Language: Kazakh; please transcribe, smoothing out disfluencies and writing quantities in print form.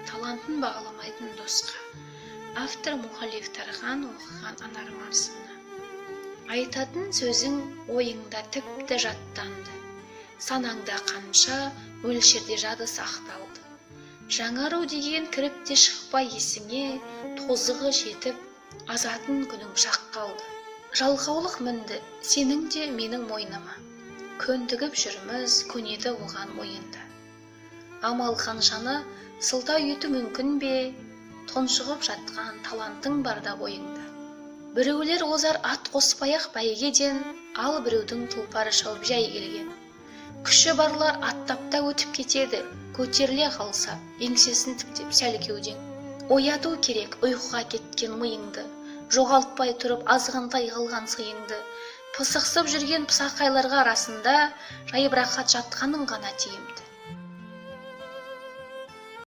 талантын бағаламайтын досқа. Автор Мұхалиф Тархан оқыған Анар Марсына. Айтатын сөзің ойыңда тіпті жаттанды. Санаңда қанша мөлшерде жады сақталды. Жаңару деген кіріп те шықпай есіңе, тозығы жетіп, азатын күнің шақ қалды. Жалқаулық мінді сенің де менің мойныма. Көндігіп жүрміз көнеді оған ойында. Амал қаншаны сылтай ету мүмкін бе? Тоншығып жатқан талантың барда бойыңда. Біреулер озар ат қоспаяқ бәйгеден, ал біреудің тұлпары шауып жай келген. Күші барлар аттапта өтіп кетеді, көтеріле қалса, еңсесін тіктеп сәл кеуден. Ояту керек ұйқыға кеткен миыңды, жоғалтпай тұрып азғантай қалған сыйыңды. Пысықсып жүрген пысақайларға арасында жайбырақат жатқаның ғана тиімді.